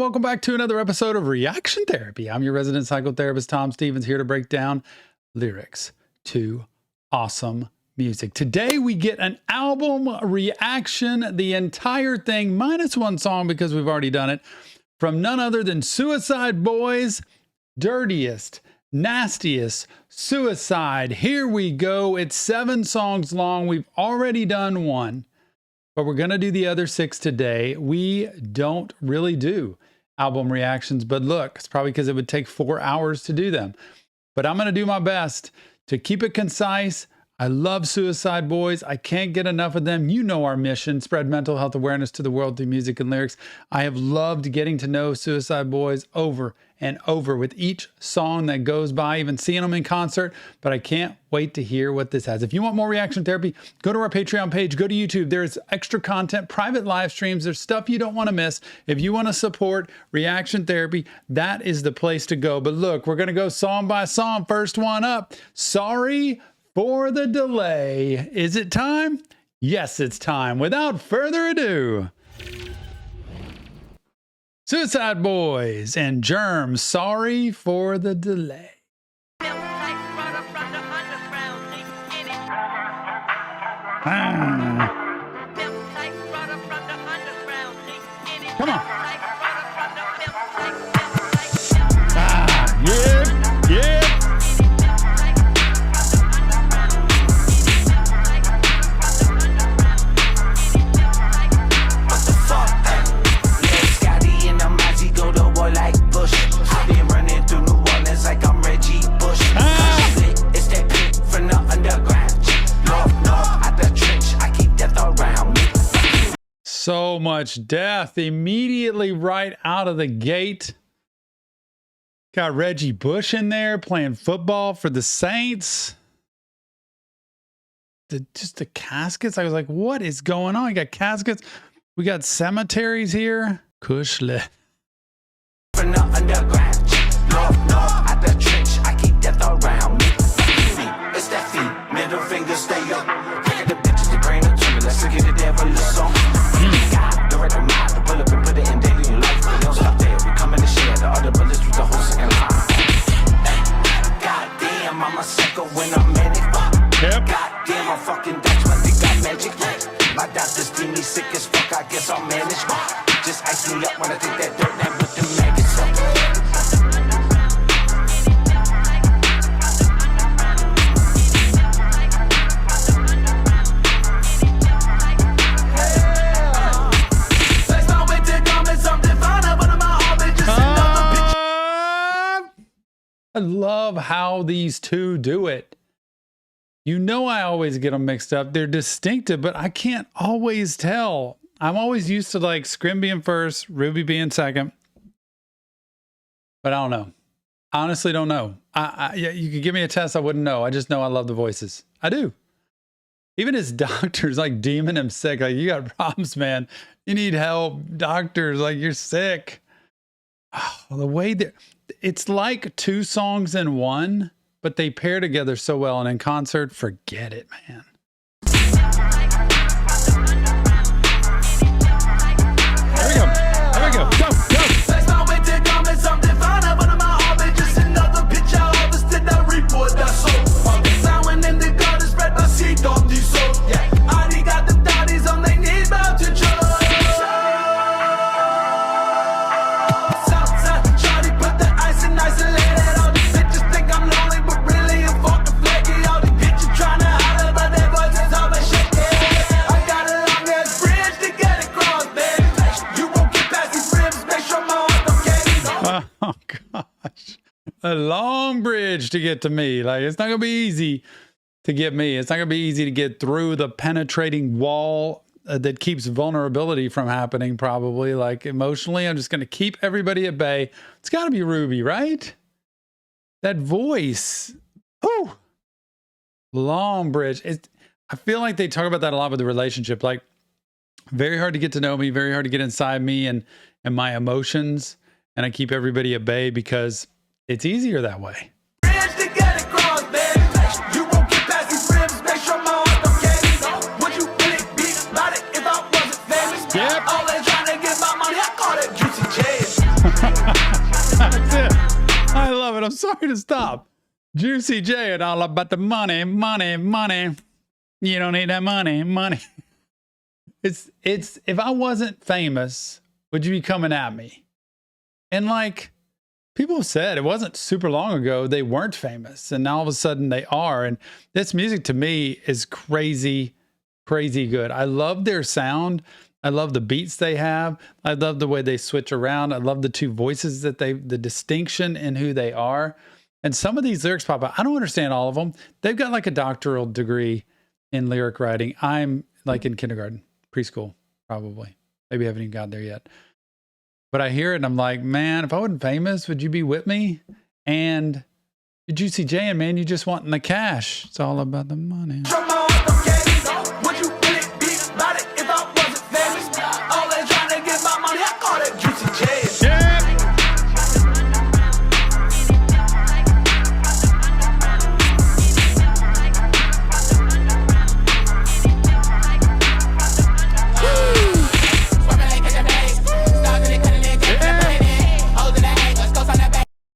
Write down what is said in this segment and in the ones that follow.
welcome back to another episode of Reaction Therapy. I'm your resident psychotherapist, Tom Stevens, here to break down lyrics to awesome music. Today we get an album reaction, the entire thing, minus one song because we've already done it, from none other than Suicide Boys' Dirtiest, Nastiest, Suicide. Here we go. It's 7 songs long. We've already done one, but we're going to do the other 6 today. We don't really do album reactions, but look, it's probably because it would take 4 hours to do them. But I'm going to do my best to keep it concise. I love Suicide Boys. I can't get enough of them. You know our mission, spread mental health awareness to the world through music and lyrics. I have loved getting to know Suicide Boys over and over with each song that goes by, even seeing them in concert, but I can't wait to hear what this has. If you want more reaction therapy, go to our Patreon page, go to YouTube. There's extra content, private live streams. There's stuff you don't want to miss. If you want to support reaction therapy, that is the place to go. But look, we're going to go song by song. First one up, Sorry for the Delay. Is it time? Yes, it's time. Without further ado, Suicide Boys and Germs, Sorry for the Delay. Come on. Yeah. So much death immediately right out of the gate. Got Reggie Bush in there playing football for the Saints. Just the caskets. I was like, what is going on? You got caskets. We got cemeteries here. Kushle. From the underground, north, at the trench, I keep death around me. It's that feet, middle finger, stay up. Look at the bitches, the brain of tumor. Let's get the devil a song. God, direct the mind, the pull up and put it in daily life. We don't stop there, we come in the share. The other bullets with the whole second line. God damn, I'm a psycho when I'm manic. God damn, I'm fucking Dutch, but they got magic. My doctors deem me sick as fuck, I guess I'll manage. Just ice me up when I take that dirt and with the maggots up. I love how these two do it. You know, I always get them mixed up. They're distinctive, but I can't always tell. I'm always used to like Scrim being first, Ruby being second. But I don't know. I honestly don't know. Yeah, you could give me a test, I wouldn't know. I just know I love the voices. I do. Even his doctors like deeming him sick. Like, you got problems, man. You need help. Doctors, like, you're sick. Oh, the way that it's like 2 songs in one, but they pair together so well. And in concert, forget it, man. There we go. There we go. Go, go. That's my way to come and something fine up under my orbit. Just another picture of us to the report that's so. Sound in the garden spread by seed on these souls. Yeah, I already got the daddies on their knees about to choke. Oh gosh, a long bridge to get to me. Like, it's not gonna be easy to get me. It's not gonna be easy to get through the penetrating wall that keeps vulnerability from happening. Probably, like, emotionally, I'm just gonna keep everybody at bay. It's got to be Ruby, right? That voice. Oh, long bridge. I feel like they talk about that a lot with the relationship. Like, very hard to get to know me, very hard to get inside me and my emotions. And I keep everybody at bay because it's easier that way. Yep. sorry to stop. Juicy J and all about the money, money, money. You don't need that money, money. It's if I wasn't famous, would you be coming at me? And like people have said, it wasn't super long ago they weren't famous, and now all of a sudden they are. And this music to me is crazy, crazy good. I love their sound. I love the beats they have. I love the way they switch around. I love the two voices that the distinction in who they are. And some of these lyrics pop out. I don't understand all of them. They've got like a doctoral degree in lyric writing. I'm like in kindergarten, preschool, probably. Maybe I haven't even gotten there yet. But I hear it and I'm like, man, if I wasn't famous, would you be with me? And Juicy J, and man, you just wanting the cash. It's all about the money.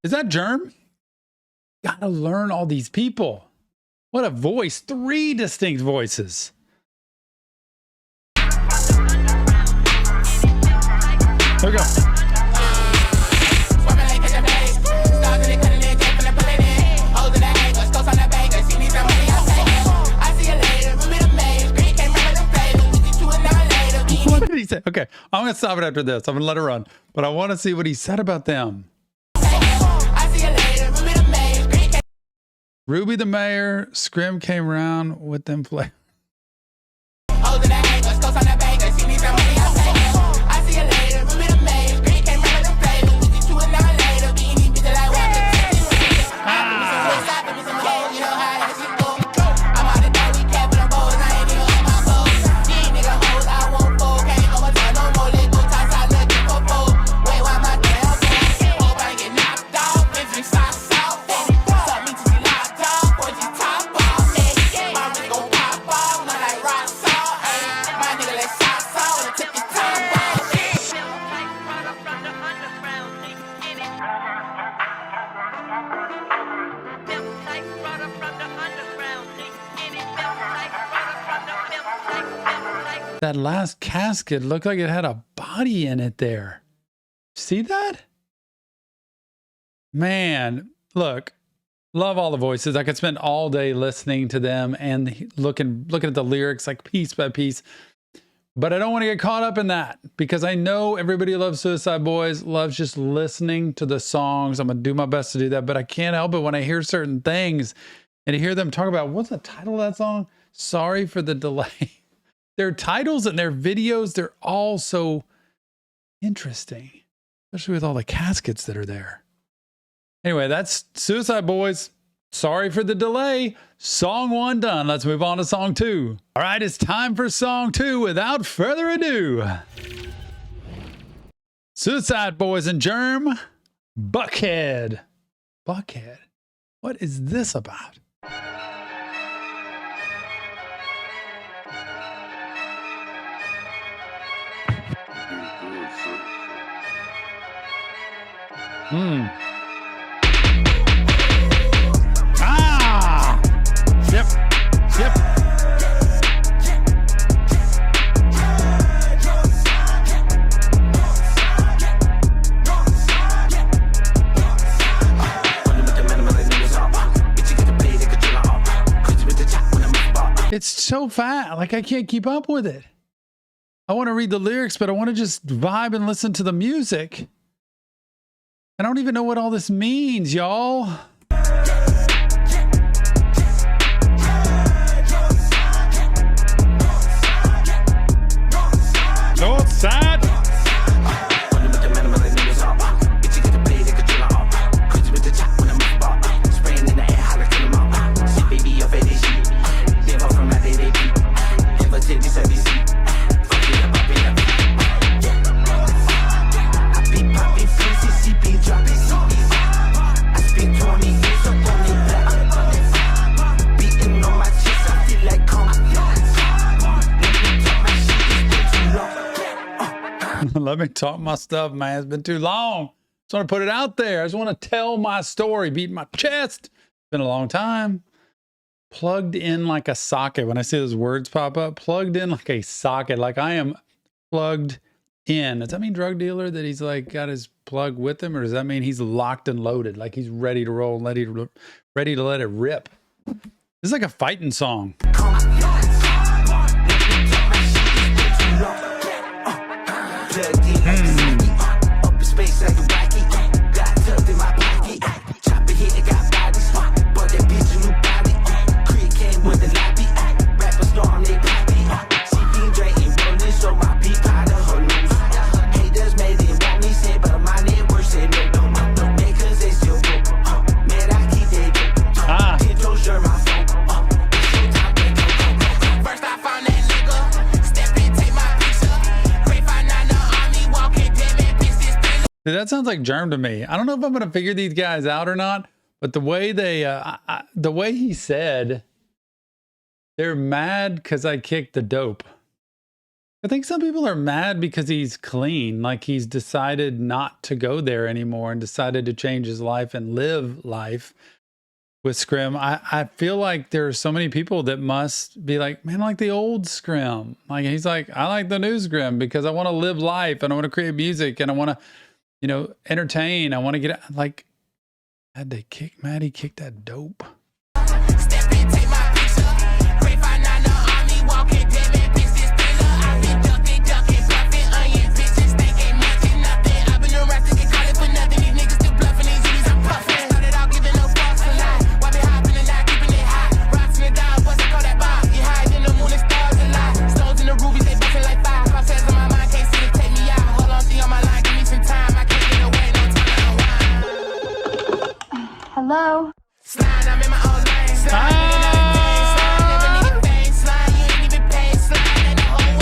Is that Germ? Gotta learn all these people. What a voice. 3 distinct voices. There we go. What did he say? Okay, I'm gonna stop it after this. I'm gonna let it run. But I want to see what he said about them. Ruby the mayor, Scrim came around with them play. That last casket looked like it had a body in it there. See that? Man, look, love all the voices. I could spend all day listening to them and looking at the lyrics like piece by piece. But I don't want to get caught up in that because I know everybody loves Suicide Boys, loves just listening to the songs. I'm going to do my best to do that, but I can't help it when I hear certain things and to hear them talk about, what's the title of that song? Sorry for the delay. Their titles and their videos, they're all so interesting, especially with all the caskets that are there. Anyway, that's Suicide Boys. Sorry for the delay. Song 1 done. Let's move on to song 2. All right, it's time for song 2. Without further ado, Suicide Boys and Germ, Buckhead. Buckhead. What is this about? Ah! Yep. Yep. It's so fast. Like I can't keep up with it. I want to read the lyrics, but I want to just vibe and listen to the music. I don't even know what all this means, y'all. Northside. Let me talk my stuff, man. It's been too long. Just want to put it out there. I just want to tell my story, beating my chest. It's been a long time. Plugged in like a socket. When I see those words pop up, plugged in like a socket, like I am plugged in. Does that mean drug dealer, that he's like got his plug with him? Or does that mean he's locked and loaded, like he's ready to roll, ready to let it rip? This is like a fighting song. Dude, that sounds like Germ to me. I don't know if I'm going to figure these guys out or not, but the way the way he said, they're mad because I kicked the dope. I think some people are mad because he's clean, like he's decided not to go there anymore and decided to change his life and live life with Scrim. I feel like there are so many people that must be like, man, I like the old Scrim. Like he's like, I like the new Scrim because I want to live life and I want to create music and I want to, you know, entertain. I want to get like, had they kick Maddie kick that dope. Step in, take my picture. Ray 59 the army walking, damn it, bitch, this thriller. I been ducking, bluffing, onion, bitches, think ain't much and nothing. I've been around to get caught it for nothing. These niggas still bluffing, these niggas I'm puffing. Started out giving no false lie. Why be hopping and not keeping it high? Rocks in the dog, bust call that bar. You hide in the moon and stars a lie. Stones in the rubies, they bustin' like fire. Process on my mind, can't see it, take me out. Hold on, see on my line, give me some time. I can't get away, no time to unwind. Hello? Slide, I'm in my own lane. Slide, never needed fame. Slide, you ain't even paid. Slide, and the whole way.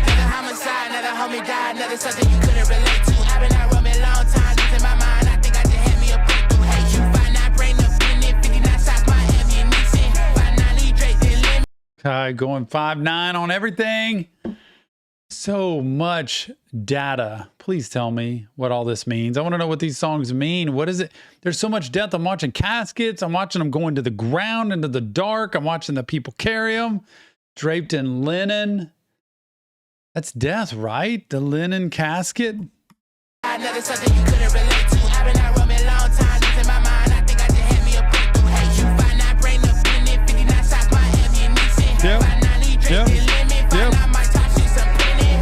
Another homicide, another homie died, another something you couldn't relate to. I've been out roaming long time, this in my mind. I think I just had me a breakthrough. Hate you, 59 brain up in it, 59 shots, my ammunition. 59 lead Drake, then limit. Okay, going 5'9" on everything. So much data. Please tell me what all this means. I want to know what these songs mean. What is it? There's so much death. I'm watching caskets. I'm watching them go into the ground, into the dark. I'm watching the people carry them draped in linen. That's death, right? The linen casket. Another something you couldn't relate to. I've been out roaming long time, this in my mind. I think I just had me a breakthrough. Hate you, 59 brain up in it, 59 shots, my ammunition. Yep. 59 lead Drake, Yep. then limit. 59 my top shit, some penny.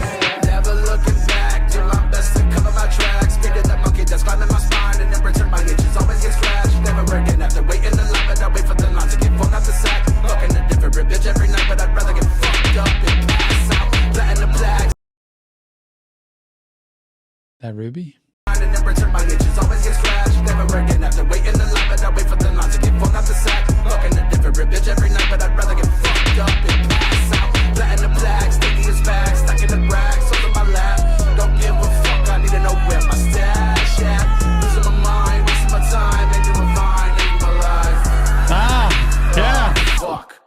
Never looking back, do my best to cover my tracks. Speeded that monkey that's climbing my spine and in return my itches always get scratched. Never working after waiting in line, but I wait for the line to get phone out the sack. Looking a different bitch every night, but I'd rather get fucked up and pass out. Letting the flags. That Ruby? And in return my itches always get scratched. Never working after waiting in line, but I wait for the line to get phone out the sack. Looking a different bitch every night, but I'd rather get fucked up and pass out. Letting the flags, taking his back, stuck in the rags, over my lap. Don't give a fuck, I need to know where my stash at. Losing my mind, wasting my time, ain't doing fine, ain't my life. Yeah. Fuck.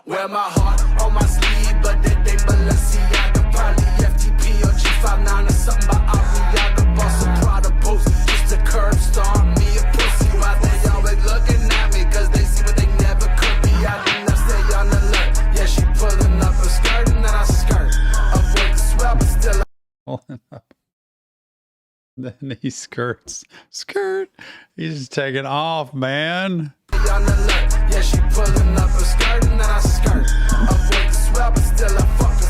Wear my heart on my sleeve, but it ain't Balenciaga. Probably FTP or G59 or something by Ariaga. Boss a Prada post just to curb stomp me a pussy. Why they always looking at me? Cause they see what they never could be. I do not stay on alert. Yeah, she pulling up a skirt and then I skirt. Avoid the swell, but still. Pulling up. Then he skirts. Skirt. He's just taking off, man. On alert. Yeah, she pulling up a skirt and then I skirt. Avoid the swell, but still I fucking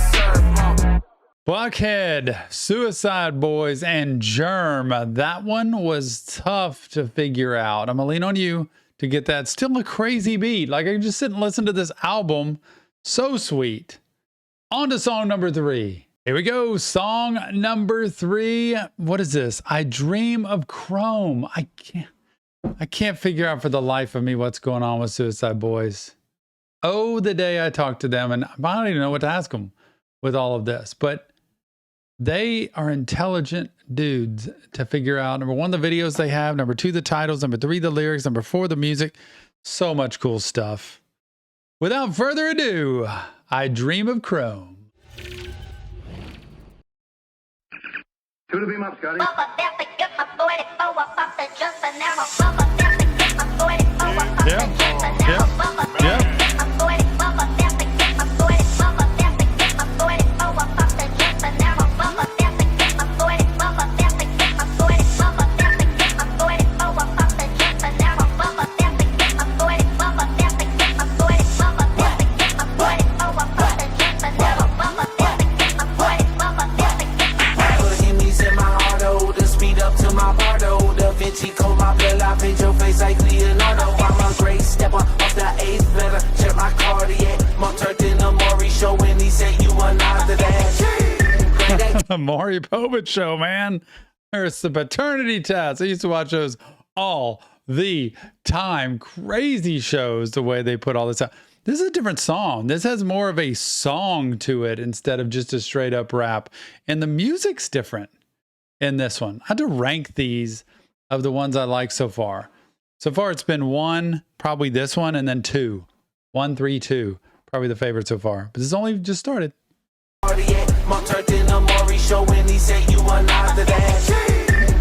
serve. Buckhead, Suicide Boys, and Germ. That one was tough to figure out. I'm going to lean on you to get that. Still a crazy beat. Like I can just sit and listen to this album. So sweet. On to song number 3. Here we go. Song number 3. What is this? I Dream of Chrome. I can't figure out for the life of me what's going on with Suicide Boys. Oh, the day I talked to them, and I don't even know what to ask them with all of this, but they are intelligent dudes to figure out, number 1, the videos they have, number 2, the titles, number 3, the lyrics, number 4, the music. So much cool stuff. Without further ado, I Dream of Chrome. Two to beam up, Scotty. Maury Povich show, man. There's the paternity test. I used to watch those all the time. Crazy shows, the way they put all this out. This is a different song. This has more of a song to it instead of just a straight up rap. And the music's different in this one. I had to rank these of the ones I like so far. So far, it's been 1, probably this one, and then 2. 1, 3, 2. Probably the favorite so far. But it's only just started. Show when he said you are not the dad.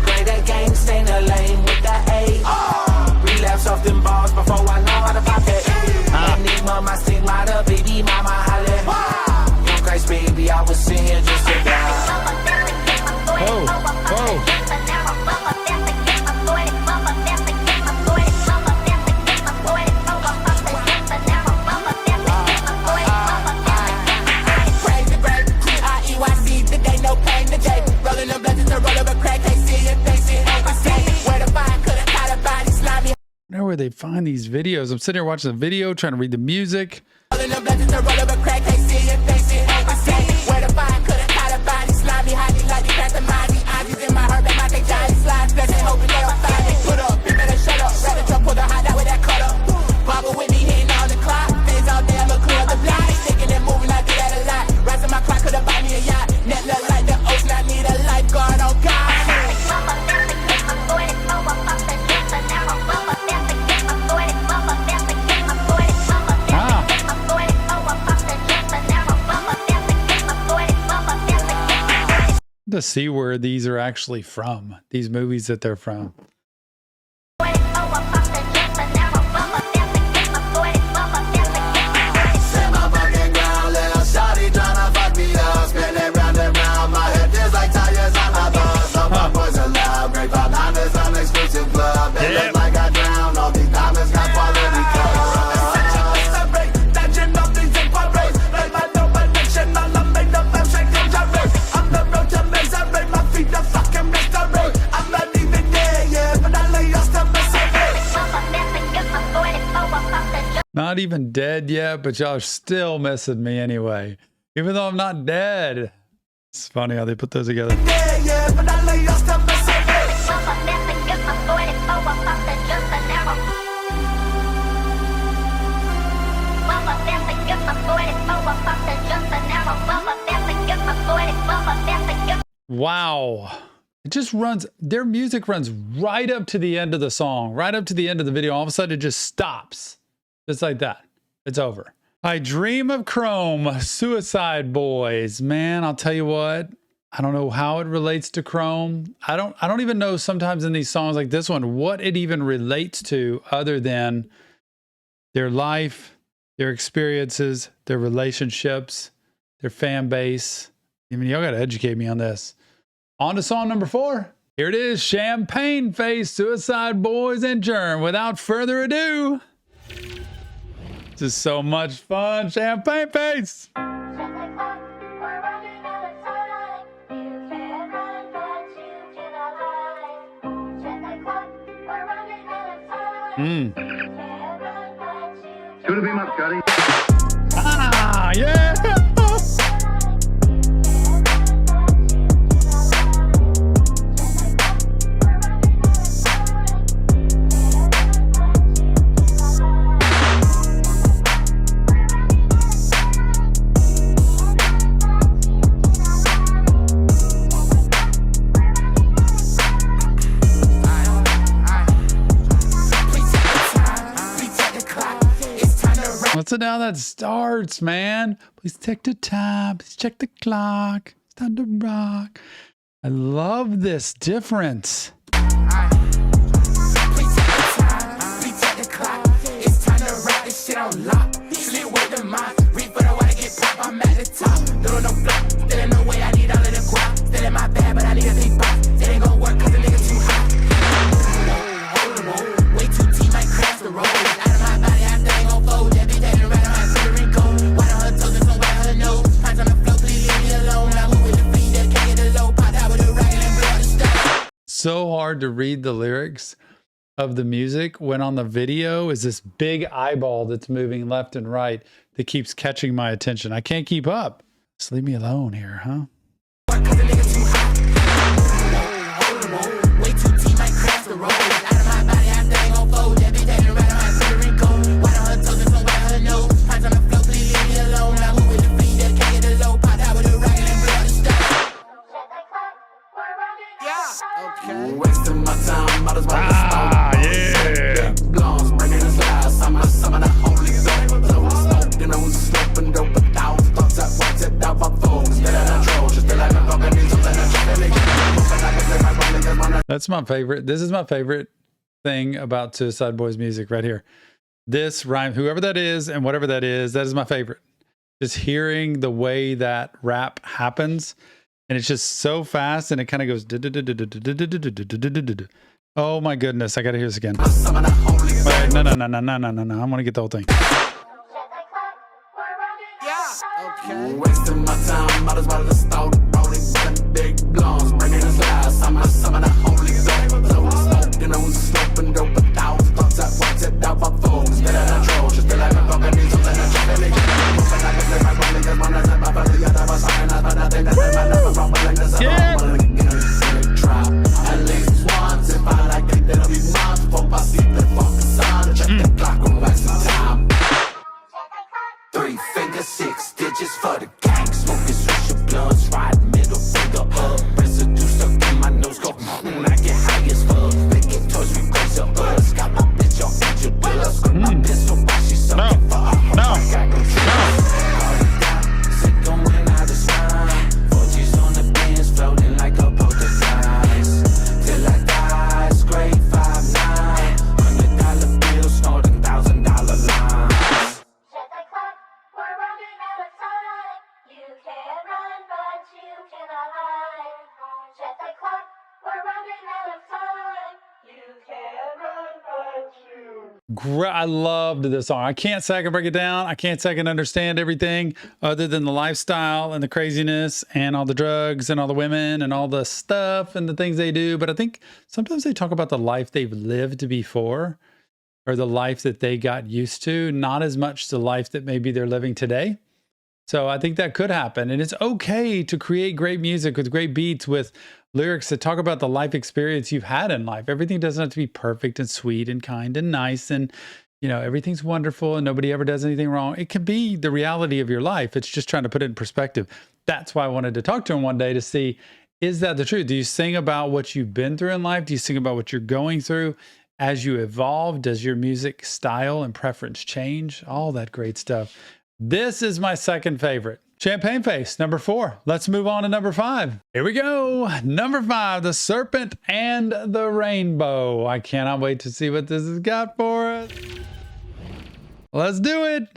Play that game, stay in the lane with that A. Relapse off them balls before I know how to pop it. Enigma, my stigmata, baby mama holla. Young Christ, baby, I was singing just to die. Whoa, whoa. Know where they find these videos. I'm sitting here watching the video, trying to read the music. To see where these are actually from, these movies that they're from. Not even dead yet, but y'all are still missing me anyway. Even though I'm not dead. It's funny how they put those together. Wow. It just runs, their music runs right up to the end of the song, right up to the end of the video. All of a sudden it just stops. Just like that. It's over. I dream of Chrome, Suicide Boys. Man, I'll tell you what. I don't know how it relates to Chrome. I don't even know sometimes in these songs like this one what it even relates to other than their life, their experiences, their relationships, their fan base. I mean, y'all got to educate me on this. On to song number 4. Here it is, Champagne Face, Suicide Boys and Germ. Without further ado. This is so much fun. Champagne Face. Two to beam up, Scotty. Ah, yeah. What's it now that starts, man? Please take the time. Please check the clock. It's time to rock. I love this difference. Please take the time, please take the clock. It's time to ride this shit on lock. Slip with the mind, reach for the water, get pop, I'm at the top. Doing no flop, still in the way, I need all of the guap. Still in my bag, but I need a big box. It ain't gon' work cause the nigga too hot. Way too deep, might crash the road. Out of my body, I think gon' fold. Every day, the red on my Puerto Rico. White on her toes and some white on her nose. Hands on the floor, please leave me alone. I move with the feet that can't get the low. Pop out with the right and blow the stuff. So hard to read the lyrics of the music when on the video is this big eyeball that's moving left and right that keeps catching my attention. I can't keep up. Just leave me alone here, huh? Cause the nigga too hot. Way too deep, might crash the road. Out of my body, I think gon' fold. Every day, the red on my Puerto Rico. White on her toes and some white on her nose. Hands on the floor, please leave me alone. I move with the feet that can't get the low. Pop out with the right and blow the stuff. Wasting my time, might as well just start. Yeah. Blondes, bringing us lies. Some of the holy dope. Blow the smoke, you know, smoking dope. But thousands thoughts at once, it out my folks. Still in a troll, just still like my fucking needs. That's my favorite. This is my favorite thing about Suicide Boys music right here. This rhyme, whoever that is and whatever that is my favorite. Just hearing the way that rap happens. And it's just so fast and it kind of goes. Oh my goodness. I got to hear this again. Wait, no. I want to get the whole thing. Wasting my time, might as well just start. Rolling big blondes, bringing us lies. Some of the holy dope. Blow the smoke, you know, smoking dope. But thousands thoughts at once, it out my folks. Still in a troll, just still like my fucking needs. Yeah. At least once, if I like it, then I'll be mine. Before I see the fucking sign, check the clock and waste some time. 3 fingers, 6 digits for the gang. Smoking switch of blunts, ride middle finger up. Residue stuck in my nose, go I get high as fuck. They get toys, we raise up us. Got my bitch on angel dust. Got my pistol, while she's sucking for a heart. I got no trust. Sick on when I just fine. 4G's on the bins, floating like a poltergeist. Till I die, scrape 5'9". $100 bills, snorting $1,000 lines. Set the clock, we're running out of time. You can't run, but you cannot hide. Set the clock, we're running out of time. You can't run, but you. I loved this song. I can't say I can break it down. I can't say I can understand everything other than the lifestyle and the craziness and all the drugs and all the women and all the stuff and the things they do. But I think sometimes they talk about the life they've lived before or the life that they got used to, not as much the life that maybe they're living today. So I think that could happen. And it's okay to create great music with great beats, with lyrics that talk about the life experience you've had in life. Everything doesn't have to be perfect and sweet and kind and nice and, you know, everything's wonderful and nobody ever does anything wrong. It can be the reality of your life. It's just trying to put it in perspective. That's why I wanted to talk to him one day to see, is that the truth? Do you sing about what you've been through in life? Do you sing about what you're going through as you evolve? Does your music style and preference change? All that great stuff. This is my second favorite. Champagne Face, number 4. Let's move on to number 5. Here we go. Number 5, The Serpent and the Rainbow. I cannot wait to see what this has got for us. Let's do it.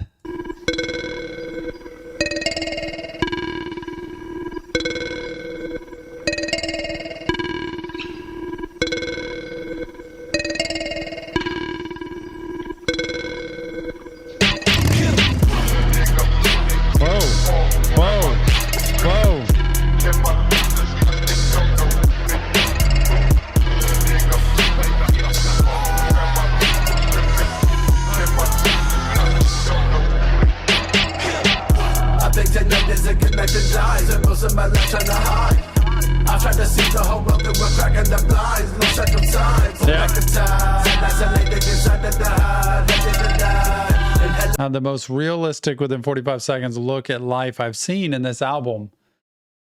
The most realistic within 45 seconds look at life I've seen in this album,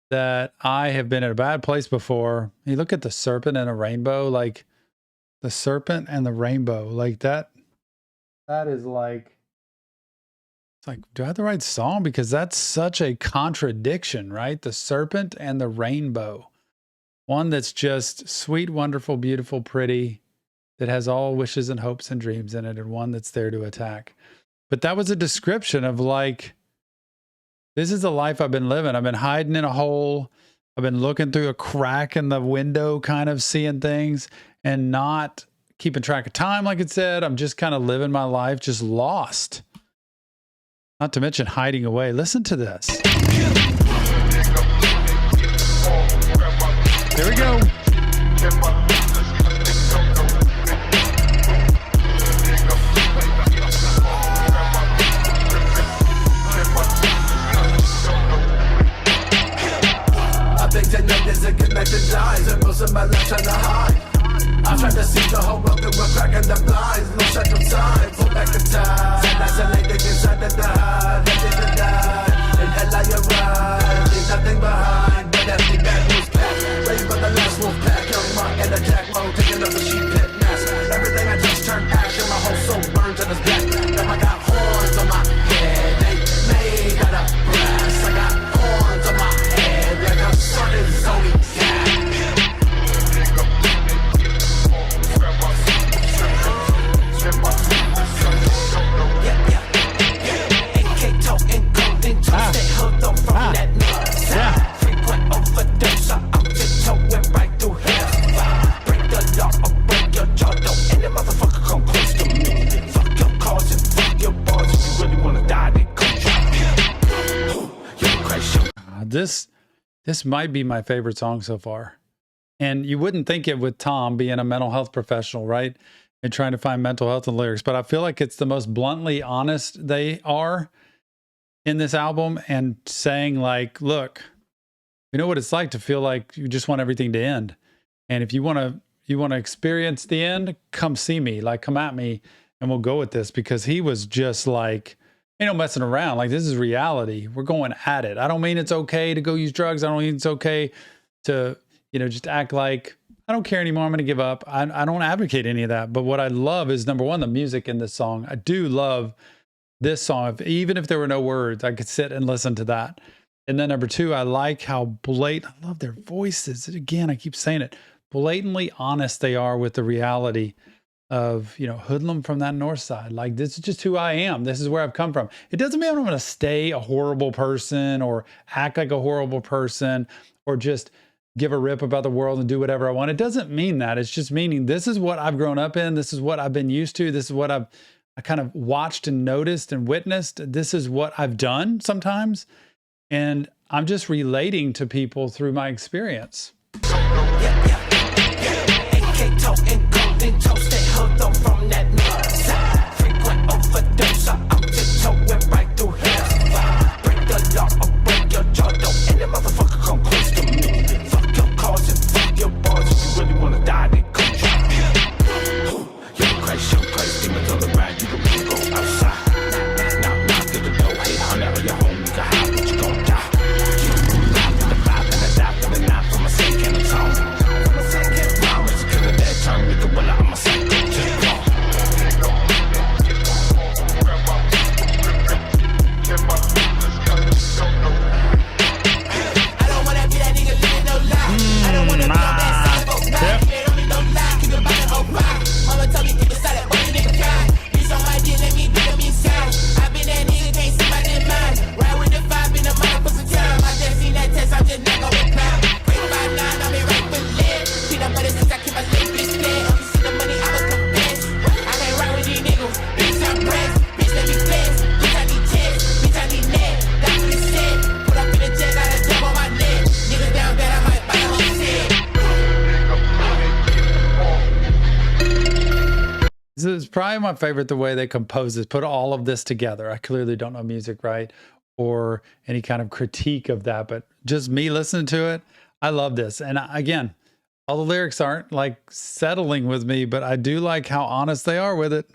that I have been in a bad place before. You look at the serpent and a rainbow, like the serpent and the rainbow, like that is like, it's like, do I have the right song? Because that's such a contradiction, right? The serpent and the rainbow. one that's just sweet, wonderful, beautiful, pretty, that has all wishes and hopes and dreams in it, and one that's there to attack. But that was a description of like, this is the life I've been living. I've been hiding in a hole. I've been looking through a crack in the window, kind of seeing things and not keeping track of time. Like it said, I'm just kind of living my life, just lost. Not to mention hiding away. Listen to this. Here we go. There's a good message eyes and most of my life trying to hide. I tried to see the whole world through a crack in the blinds. No shut of time, pull back the time. And isolated inside the die. Ready to die. In hell I arrive. Leave nothing behind. But empty bag was packed. Raised by the last wolf pack. Young monk and a jack mode. Taking up a sheep pit mask. Everything I just turned ash. And my whole soul burns in his back. Now I got horns on my head. They made out of brass. I got horns on my head. Like I'm starting Zodiac. This might be my favorite song so far. And you wouldn't think it with Tom being a mental health professional, right? And trying to find mental health in lyrics. But I feel like it's the most bluntly honest they are in this album, and saying like, look, you know what it's like to feel like you just want everything to end. And if you want to experience the end, come see me, like come at me and we'll go with this. Because he was just like, ain't no messing around. Like, this is reality. We're going at it. I don't mean it's okay to go use drugs. I don't mean it's okay to, just act like I don't care anymore. I'm going to give up. I don't advocate any of that. But what I love is, number one, the music in this song. I do love this song. Even if there were no words, I could sit and listen to that. And then number two, I like how blatant, I love their voices. Again, I keep saying it, blatantly honest they are with the reality of, hoodlum from that north side. Like, this is just who I am. This is where I've come from. It doesn't mean I'm going to stay a horrible person or act like a horrible person or just give a rip about the world and do whatever I want. It doesn't mean that. It's just meaning this is what I've grown up in. This is what I've been used to. This is what I kind of watched and noticed and witnessed. This is what I've done sometimes. And I'm just relating to people through my experience. From that north side, frequent overdose. I'm tiptoeing right through hell. Break the law or break your jaw. Don't any motherfucker come close to me. Fuck your cars and fuck your bars. If you really wanna die, then come try me. You're crazy, demons all around. You don't wanna go outside. Knock at the door. Hey, honey, are you home? You can hide, but you gon' die. You don't lie for the 5 and the die for the 9 from a second of tone. Promise to kill it that time. You can will I'm a psycho. This is probably my favorite, the way they compose this, put all of this together. I clearly don't know music, right? Or any kind of critique of that, but just me listening to it, I love this. And again, all the lyrics aren't like settling with me, but I do like how honest they are with it.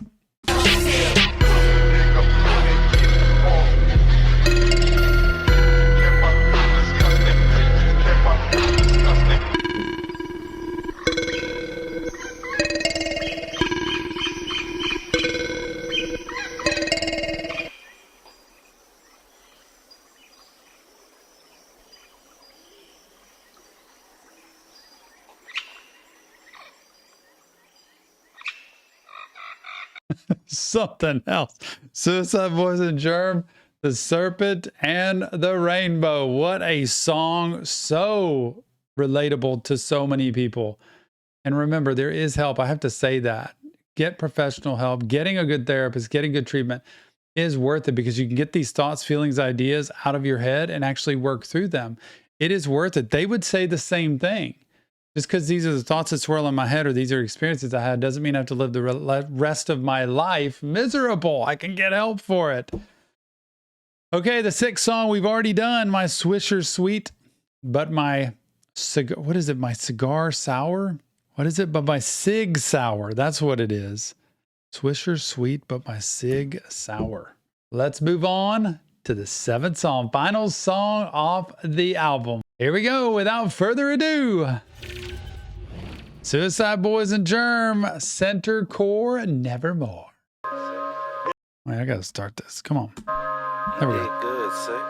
something else. Suicide Boys and Germ, The Serpent and the Rainbow. What a song. So relatable to so many people. And remember, there is help. I have to say that. Get professional help. Getting a good therapist, getting good treatment is worth it because you can get these thoughts, feelings, ideas out of your head and actually work through them. It is worth it. They would say the same thing. Just because these are the thoughts that swirl in my head or these are experiences I had doesn't mean I have to live the rest of my life miserable. I can get help for it. Okay, the 6th song we've already done. My Swisher Sweet, but my cigar, what is it? My cigar sour? What is it? But my cig sour. That's what it is. Swisher Sweet, but my cig sour. Let's move on to the 7th song. Final song off the album. Here we go. Without further ado. Suicide Boys and Germ, Center Core, Nevermore. Wait, I gotta start this. Come on. There we go. Good, sir.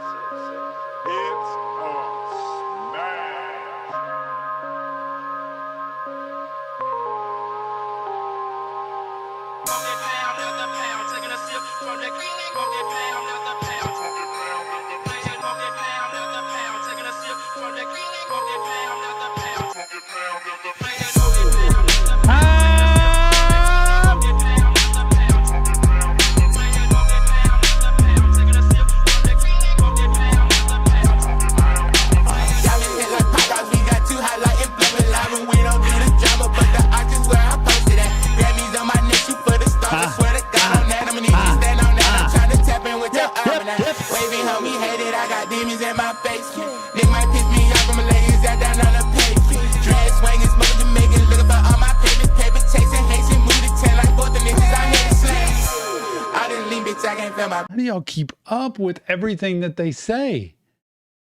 How do y'all keep up with everything that they say?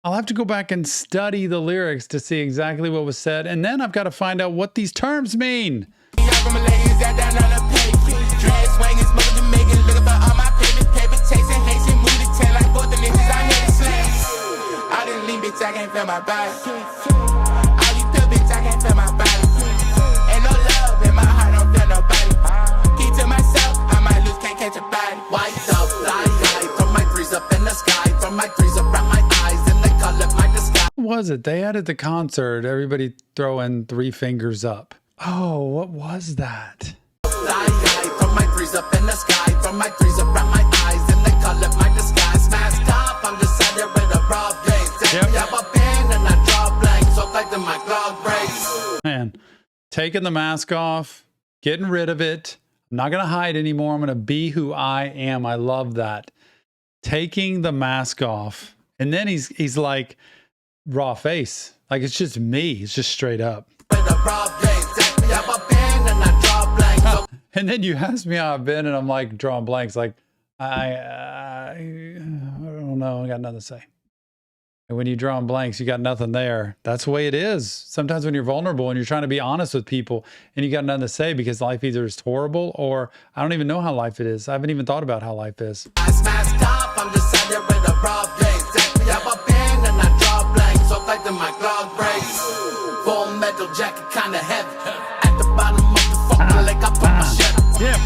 I'll have to go back and study the lyrics to see exactly what was said, and then I've got to find out what these terms mean. What was it? They had at the concert, everybody throwing 3 fingers up. Oh, what was that? From my threes up in the sky, from my threes around my eyes, and they call it my disguise. Mask off, I'm just out there with a raw face. Yep. I have a pen and I draw blanks, so like my clock breaks. Man, taking the mask off, getting rid of it. I'm not going to hide anymore. I'm going to be who I am. I love that. Taking the mask off. And then he's like, raw face. Like it's just me. It's just straight up. And then you ask me how I've been and I'm like drawing blanks. Like, I don't know. I got nothing to say. And when you're drawing blanks, you got nothing there. That's the way it is. Sometimes when you're vulnerable and you're trying to be honest with people and you got nothing to say because life either is horrible or I don't even know how life it is. I haven't even thought about how life is. I'm just out there with a raw face. I have a pen and I draw blanks, so like my clock breaks. Full metal jacket, kinda heavy. At the bottom of the fucking lake, I put my shit. Yep.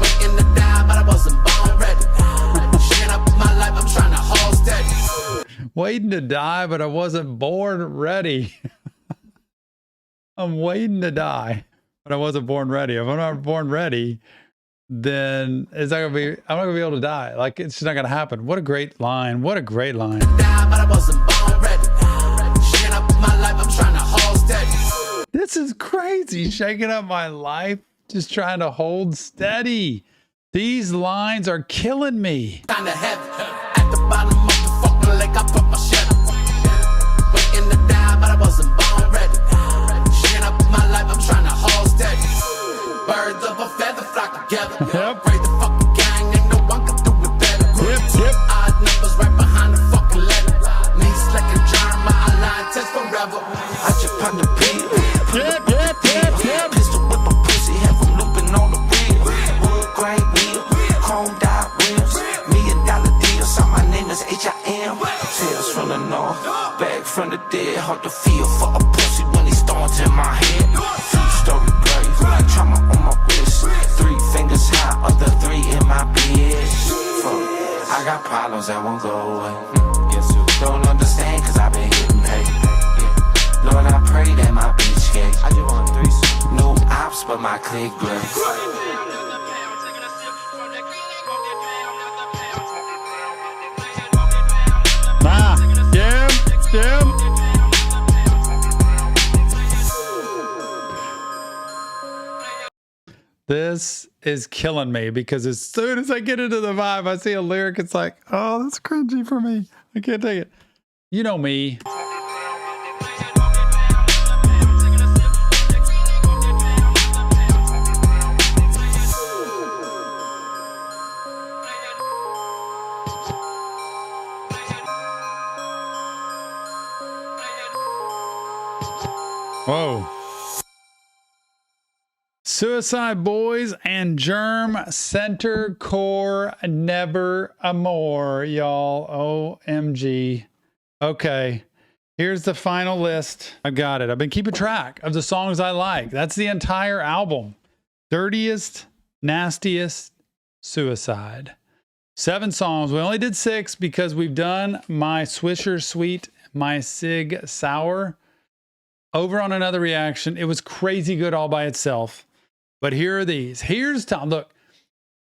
Waiting to die, but I wasn't born ready. Shit up my life, I'm trying to hold steady. Waiting to die, but I wasn't born ready. I'm waiting to die, but I wasn't born ready. If I'm not born ready, then I'm not gonna be able to die. Like it's just not gonna happen. What a great line. What a great line. Die, but I wasn't born ready. Shit up my life, I'm trying to hold steady. This is crazy. Shaking up my life, just trying to hold steady. These lines are killing me. Kinda heavy. At the bottom of the fucking lake, I put my shit. Waiting to die, but I wasn't born ready. Shit up my life, I'm trying to hold steady. Birds of a feather flock together. Yep. Pray the fucking gang and no one can do it better. Yep. Odd numbers right behind the fucking letter. Me slick and germ, my line test forever. I just pop the beat. Yep. Pistol whip a pussy, have him looping on the wheel. Wood grain wheel, chrome dot rims. $1 million deal, so my name is H.I.M. Tales from the north, back from the dead. Hard to feel for a pussy when he starts in my head. 2-story grave, trauma on my wrist. 3 fingers high, other 3 got problems that won't go away. Guess who don't understand, cause I've been getting paid. Yeah. Lord, I pray that my bitch gay. I just want threes. No ops, but my click great. Jim. This is killing me because as soon as I get into the vibe, I see a lyric. It's like, oh, that's cringy for me. I can't take it. You know me. Whoa. Suicide Boys and Germ Center Core Nevermore, y'all. OMG. Okay. Here's the final list. I got it. I've been keeping track of the songs I like. That's the entire album. Dirtiest, Nastiest, Suicide. 7 songs. We only did 6 because we've done My Swisher Sweet, My Sig Sour. Over on another reaction. It was crazy good all by itself. But here are these. Here's Tom. Look,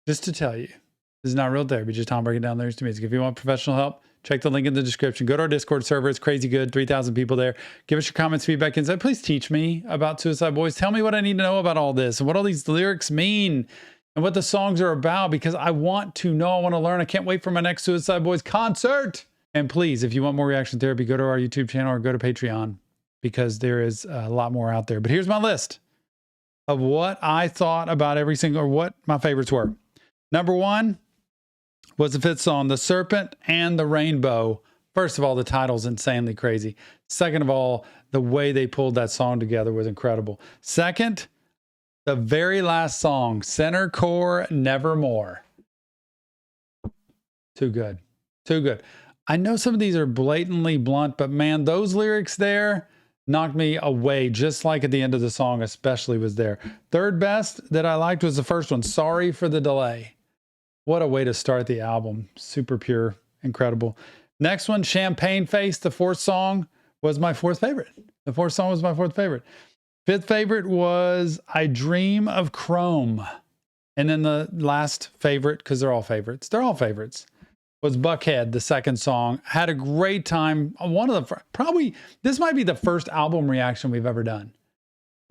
just to tell you, this is not real therapy, just Tom breaking down lyrics to music. If you want professional help, check the link in the description. Go to our Discord server. It's crazy good. 3,000 people there. Give us your comments, feedback, insight. Please teach me about Suicide Boys. Tell me what I need to know about all this and what all these lyrics mean and what the songs are about, because I want to know. I want to learn. I can't wait for my next Suicide Boys concert. And please, if you want more reaction therapy, go to our YouTube channel or go to Patreon, because there is a lot more out there. But here's my list of what I thought about every single, or what my favorites were. Number 1 was the 5th song, The Serpent and the Rainbow. First of all, the title's insanely crazy. Second of all, the way they pulled that song together was incredible. Second, the very last song, Center Core Nevermore. Too good. Too good. I know some of these are blatantly blunt, but man, those lyrics there knocked me away, just like at the end of the song especially was there. Third best that I liked was the first one, Sorry for the Delay. What a way to start the album. Super pure, incredible. Next one, Champagne Face, the 4th song, was my 4th favorite. The 4th song was my 4th favorite. 5th favorite was I Dream of Chrome. And then the last favorite, because they're all favorites, was Buckhead, the 2nd song. Had a great time. One of the, probably, this might be the first album reaction we've ever done.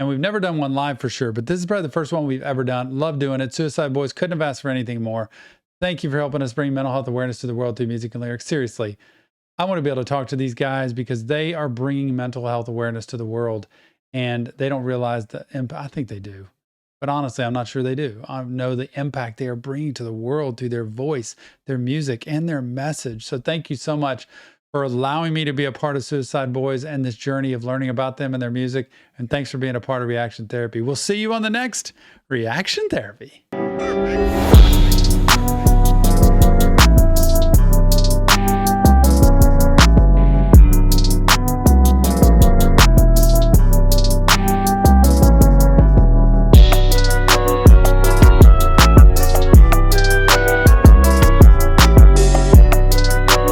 And we've never done one live for sure, but this is probably the first one we've ever done. Love doing it. Suicide Boys, couldn't have asked for anything more. Thank you for helping us bring mental health awareness to the world through music and lyrics. Seriously, I want to be able to talk to these guys because they are bringing mental health awareness to the world, and they don't realize the impact. I think they do. But honestly, I'm not sure they do. I know the impact they are bringing to the world through their voice, their music, and their message. So thank you so much for allowing me to be a part of Suicide Boys and this journey of learning about them and their music. And thanks for being a part of Reaction Therapy. We'll see you on the next Reaction Therapy.